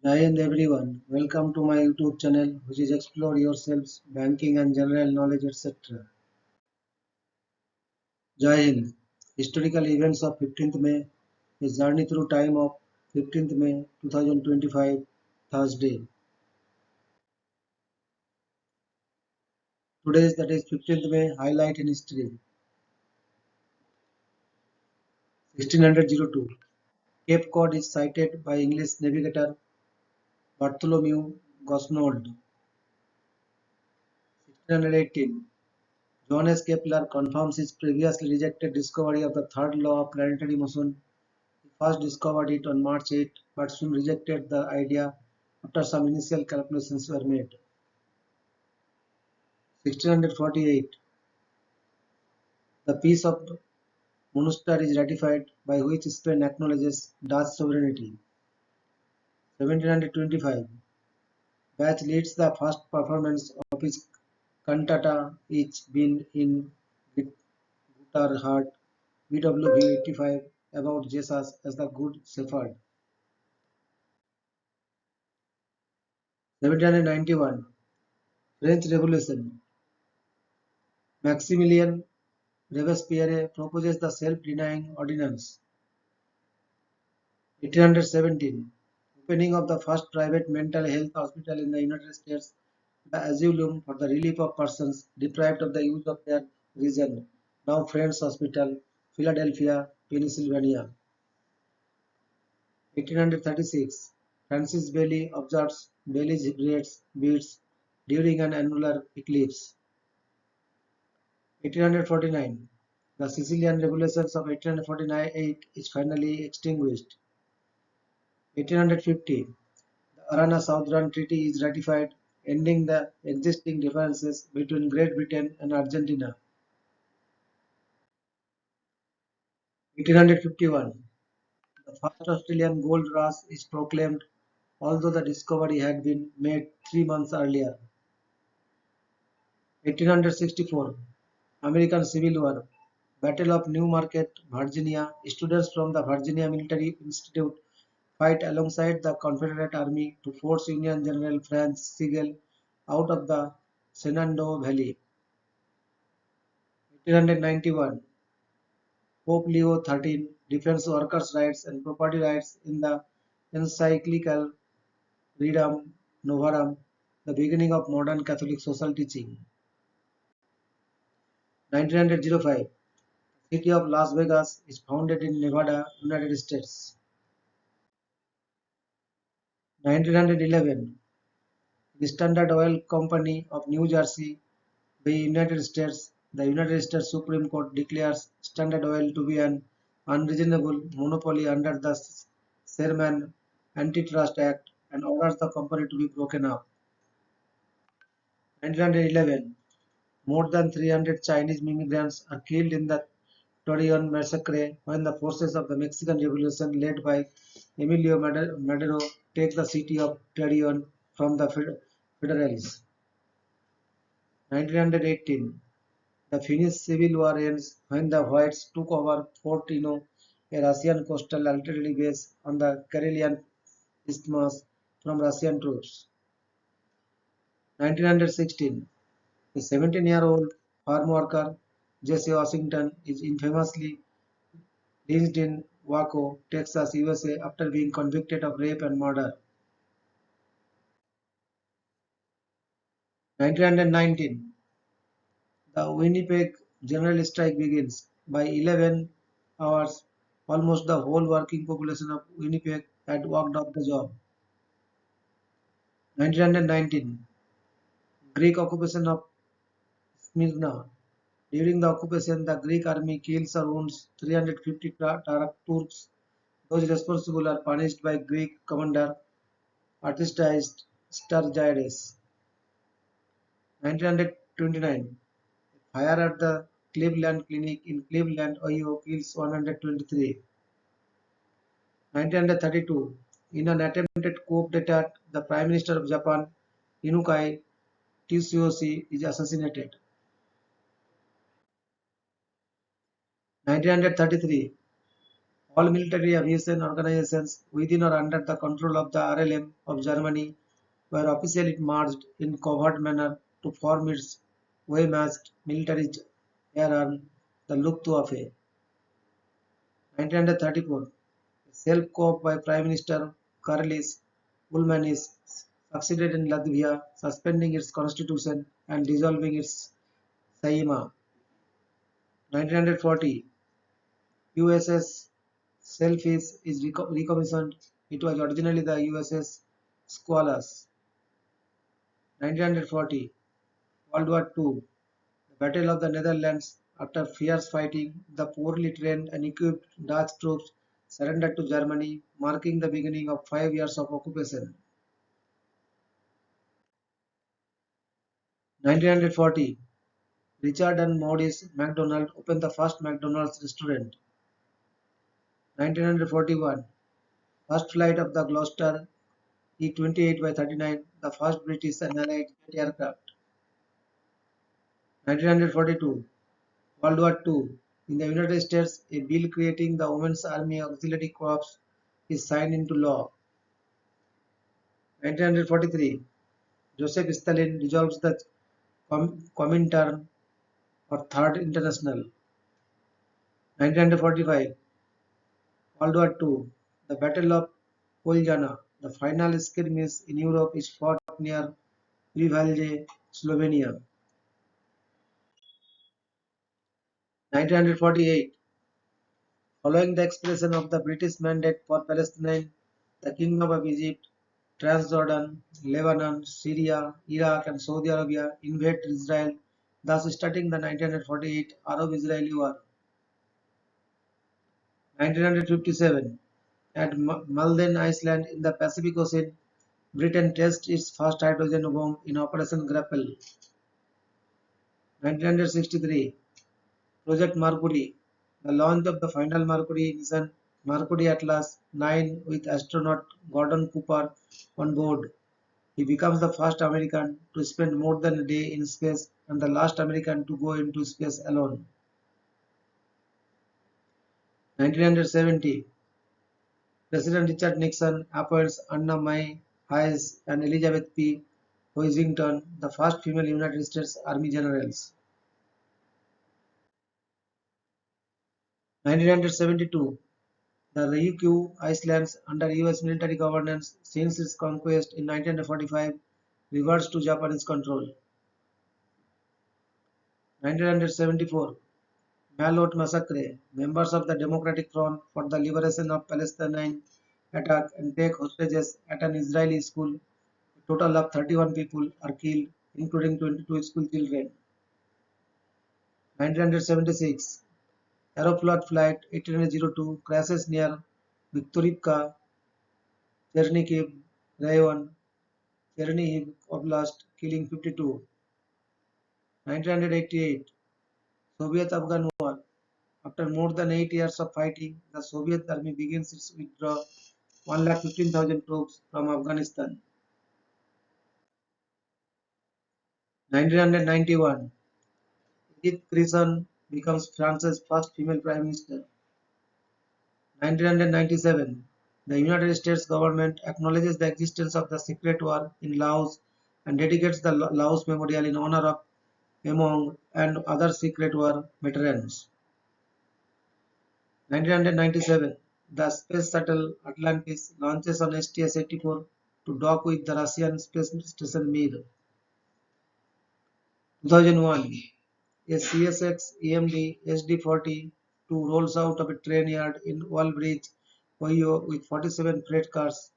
Jai Hind everyone, welcome to my YouTube channel which is Explore Yourselves, Banking and General Knowledge etc. Jai Hind, historical events of 15th May, a journey through time of 15th May 2025, Thursday. Today's that is 15th May highlight in history. 1602, Cape Cod is sighted by English navigator Bartholomew Gosnold. 1618, Johannes Kepler confirms his previously rejected discovery of the third law of planetary motion. He first discovered it on March 8, but soon rejected the idea after some initial calculations were made. 1648, the Peace of Munster is ratified, by which Spain acknowledges Dutch sovereignty. 1725, Bach leads the first performance of his cantata Ich bin in Gutterhart, BWV 85, about Jesus as the Good Shepherd. 1791, French Revolution. Maximilien Robespierre proposes the self-denying ordinance. 1817, opening of the first private mental health hospital in the United States, the Asylum for the Relief of Persons Deprived of the Use of their Reason, now Friends Hospital, Philadelphia, Pennsylvania. 1836, Francis Bailey observes Bailey's beats during an annular eclipse. 1849, the Sicilian revolutions of 1848 is finally extinguished. 1850, the Arana Southern Treaty is ratified, ending the existing differences between Great Britain and Argentina. 1851, the first Australian gold rush is proclaimed, although the discovery had been made 3 months earlier. 1864, American Civil War, Battle of New Market, Virginia. Students from the Virginia Military Institute fight alongside the Confederate Army to force Union General Francis Sigel out of the Shenandoah Valley. 1891, Pope Leo XIII defends workers' rights and property rights in the encyclical Rerum Novarum, the beginning of modern Catholic social teaching. 1905, the city of Las Vegas is founded in Nevada, United States. 1911, the Standard Oil Company of New Jersey, the United States Supreme Court declares Standard Oil to be an unreasonable monopoly under the Sherman Antitrust Act and orders the company to be broken up. 1911, more than 300 Chinese immigrants are killed in the Torreon massacre when the forces of the Mexican Revolution led by Emilio Madero take the city of Torreon from the Federals. 1918, the Finnish Civil War ends when the Whites took over Fort Eno, a Russian coastal artillery base on the Karelian Isthmus, from Russian troops. 1916, a 17-year-old farm worker, Jesse Washington, is infamously lynched in Waco, Texas, USA after being convicted of rape and murder. 1919, the Winnipeg general strike begins. By 11 hours, almost the whole working population of Winnipeg had walked off the job. 1919, Greek occupation of Smyrna. During the occupation, the Greek army kills or wounds 350 Turks. Those responsible are punished by Greek commander Aristidis Sturgiades. 1929, fire at the Cleveland Clinic in Cleveland, Ohio kills 123. 1932, in an attempted coup d'etat, the Prime Minister of Japan, Inukai Tsuyoshi, is assassinated. 1933, All military aviation organizations within or under the control of the RLM of Germany were officially merged in covert manner to form its Wehrmacht military air arm, the Luftwaffe. 1934, a self-coup by Prime Minister Karlis Ulmanis succeeded in Latvia, suspending its constitution and dissolving its Saeima. 1940, USS Sailfish is recommissioned. It was originally the USS Squalus. 1940, World War II, the Battle of the Netherlands. After fierce fighting, the poorly trained and equipped Dutch troops surrendered to Germany, marking the beginning of 5 years of occupation. 1940, Richard and Maurice MacDonald opened the first McDonald's restaurant. 1941, first flight of the Gloucester E-28 by 39, the first British and Allied jet aircraft. 1942, World War II. In the United States, a bill creating the Women's Army Auxiliary Corps is signed into law. 1943, Joseph Stalin dissolves the Comintern or Third International. 1945, World War II. The Battle of Poljana, the final skirmish in Europe, is fought near Pribylje, Slovenia. 1948, following the expiration of the British mandate for Palestine, the Kingdom of Egypt, Transjordan, Lebanon, Syria, Iraq, and Saudi Arabia invaded Israel, thus starting the 1948 Arab-Israeli War. 1957, at Malden Island in the Pacific Ocean, Britain tested its first hydrogen bomb in Operation Grapple. 1963, Project Mercury, the launch of the final Mercury mission, Mercury Atlas 9 with astronaut Gordon Cooper on board. He becomes the first American to spend more than a day in space and the last American to go into space alone. 1970, President Richard Nixon appoints Anna May Hayes and Elizabeth P. Hoisington, the first female United States Army generals. 1972, the Ryukyu Islands, under US military governance since its conquest in 1945, reverts to Japanese control. 1974, Malot massacre: members of the Democratic Front for the Liberation of Palestine attack and take hostages at an Israeli school. A total of 31 people are killed, including 22 school children. 1976, Aeroflot Flight 1802 crashes near Viktorivka, Chernihiv Rayon, Chernihiv Oblast, killing 52. 1988, Soviet-Afghan War. After more than 8 years of fighting, the Soviet army begins its withdrawal, 1,15,000 troops from Afghanistan. 1991, Edith Cresson becomes France's first female prime minister. 1997, the United States government acknowledges the existence of the secret war in Laos and dedicates the Laos Memorial in honor of Emong and other secret war veterans. 1997, the space shuttle Atlantis launches on STS-84 to dock with the Russian space station Mir. 2001, a CSX EMD SD-42 rolls out of a train yard in Wallbridge, Ohio with 47 freight cars,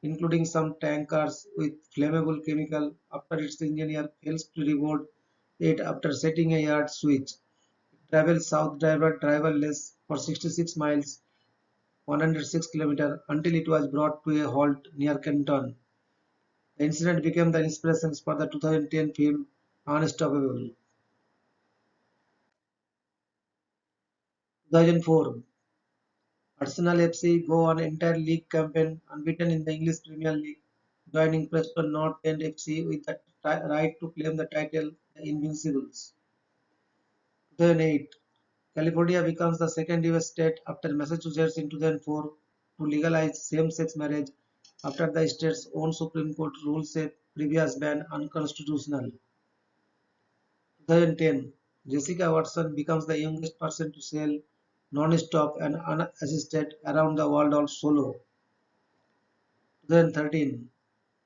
including some tankers with flammable chemical after its engineer fails to reboard it after setting a yard switch. It travels south driverless for 66 miles, 106 kilometers, until it was brought to a halt near Kenton. The incident became the inspiration for the 2010 film Unstoppable. 2004, Arsenal FC go on entire league campaign unbeaten in the English Premier League, joining Preston North End FC with the right to claim the title, the Invincibles. 2008, California becomes the second US state after Massachusetts in 2004 to legalize same-sex marriage after the state's own Supreme Court ruled a previous ban unconstitutional. 2010, Jessica Watson becomes the youngest person to sail non-stop and unassisted around the world all solo. 2013,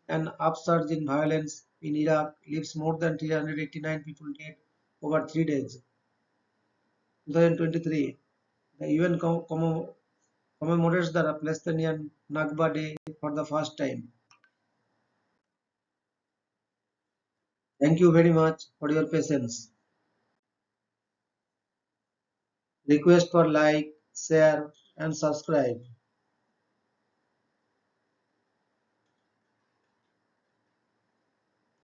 an upsurge in violence in Iraq leaves more than 389 people dead over 3 days. 2023, the UN commemorates the Palestinian Nakba Day for the first time. Thank you very much for your patience. Request for like, share and subscribe.